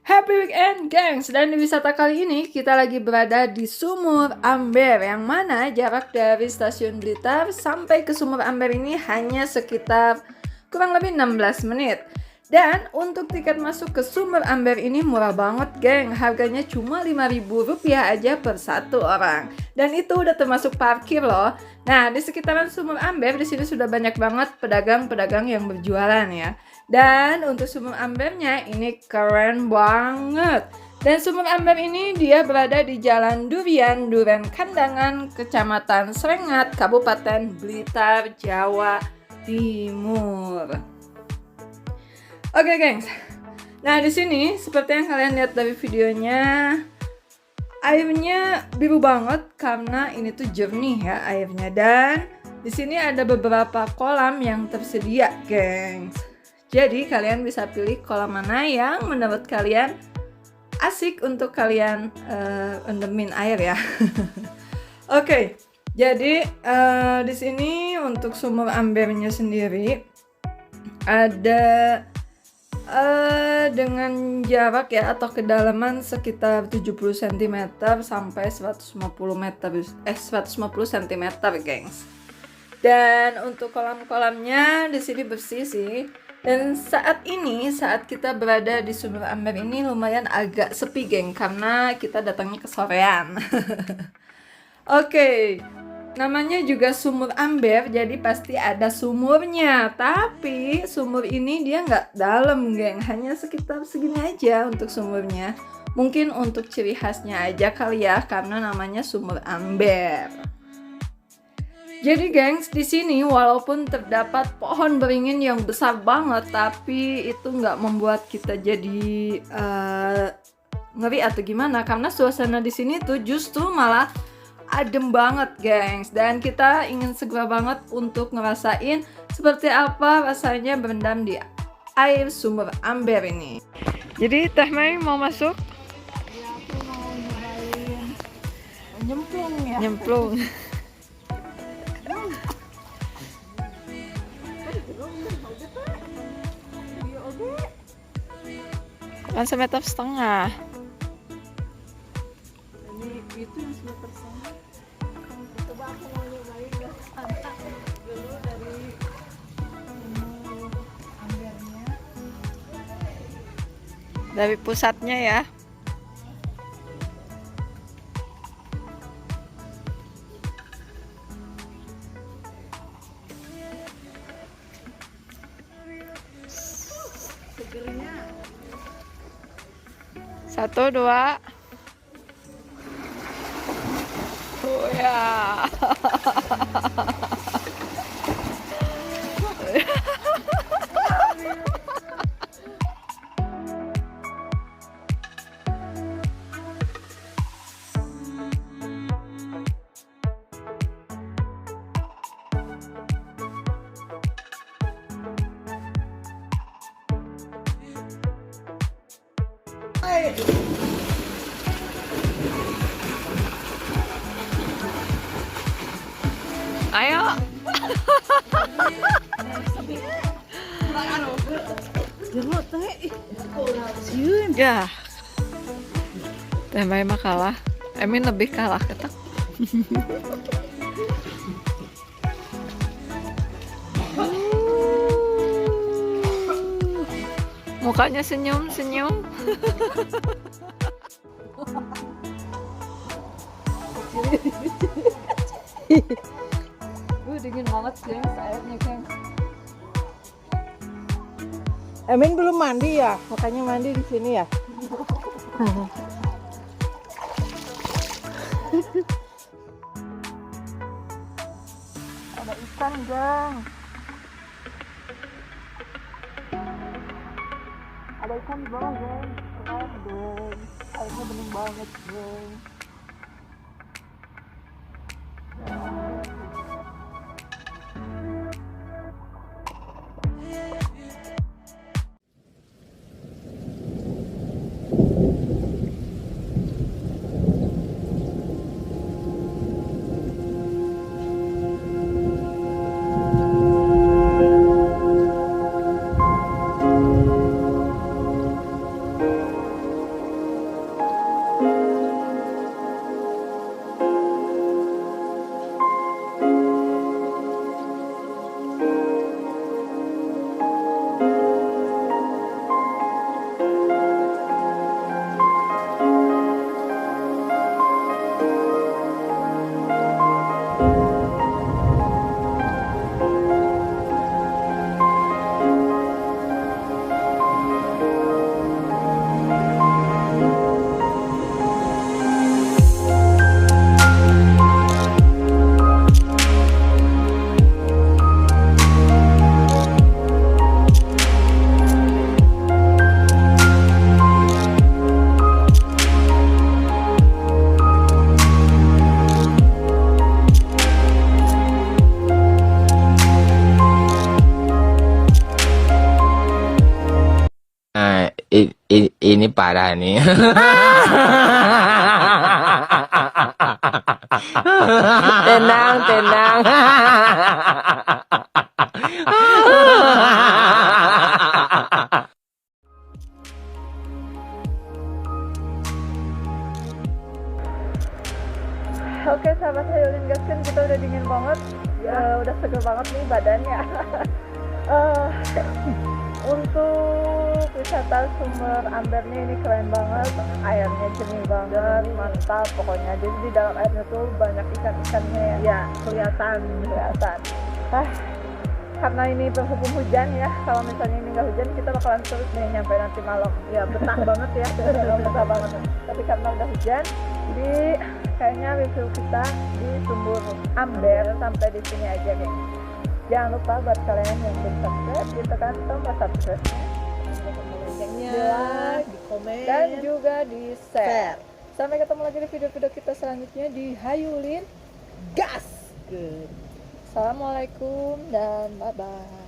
Happy weekend, gengs! Dan di wisata kali ini kita lagi berada di Sumur Amber, yang mana jarak dari stasiun Blitar sampai ke Sumur Amber ini hanya sekitar kurang lebih 16 menit. Dan untuk tiket masuk ke Sumur Amber ini murah banget, geng. Harganya cuma Rp5.000 aja per satu orang. Dan itu udah termasuk parkir loh. Nah, di sekitaran Sumur Amber di sini sudah banyak banget pedagang-pedagang yang berjualan ya. Dan untuk Sumur Ambernya ini keren banget. Dan Sumur Amber ini dia berada di Jalan Durian, Duren Kandangan, Kecamatan Srengat, Kabupaten Blitar, Jawa Timur. Oke, gengs. Nah, di sini seperti yang kalian lihat dari videonya, airnya biru banget karena ini tuh jernih ya airnya. Dan di sini ada beberapa kolam yang tersedia, gengs. Jadi kalian bisa pilih kolam mana yang menurut kalian asik untuk kalian endemin air ya. Oke, jadi di sini untuk Sumur Ambernya sendiri ada dengan jarak ya atau kedalaman sekitar 70 cm sampai 150 cm, gengs. Dan untuk kolam-kolamnya di sini bersih sih. Dan saat kita berada di Sumur Amber ini lumayan agak sepi, geng, karena kita datangnya kesorean. Oke. Namanya juga Sumur Amber, jadi pasti ada sumurnya. Tapi sumur ini dia nggak dalam, geng. Hanya sekitar segini aja untuk sumurnya. Mungkin untuk ciri khasnya aja kali ya, karena namanya Sumur Amber. Jadi, gengs, di sini walaupun terdapat pohon beringin yang besar banget, tapi itu nggak membuat kita jadi ngeri atau gimana. Karena suasana di sini tuh justru malah adem banget, gengs. Dan kita ingin segera banget untuk ngerasain seperti apa rasanya berendam di air Sumur Amber ini. Jadi Teh Mei mau masuk? Ya, aku mau nyobain nyemplung ya. Nyemplung. Kan 1,5 meter. Ini itu yang 1,5 meter. Coba aku mau nyobain ya dulu dari Sumur Ambernya. Dari pusatnya ya. Segernya. 1, 2. Oh ya. Ayo. Jeruk teh. Sieun dah. Teh Mei mah kalah. Emin lebih kalah ketak. Mukanya senyum-senyum. Dingin banget, gengs, airnya, gengs. Emin belum mandi ya, makanya mandi di sini ya. Ada ikan, geng. Ada ikan di bawah, geng. Keren, geng. Airnya bening banget, geng. Ini parah nih. Tenang, tenang. Oke sahabat Hayulin Gaskin, kita udah dingin banget ya. Udah seger banget nih badannya. Untuk wisata Sumber Ambernya ini keren banget, airnya jernih banget, mantap pokoknya. Jadi di dalam airnya tuh banyak ikan-ikannya ya, kelihatan. Karena ini berhubung hujan ya, kalau misalnya ini nggak hujan kita bakalan terus nih nyampe nanti malam ya, betah banget ya. Betah banget, tapi karena udah hujan jadi kayaknya review kita di Sumur Amber sampai di sini aja nih. Jangan lupa buat kalian yang belum subscribe, tekan tombol subscribe-nya, Loncengnya, di like, di komen, dan juga di share. share. Sampai ketemu lagi di video-video kita selanjutnya di Hayulin Gas. Good. Assalamualaikum dan bye-bye.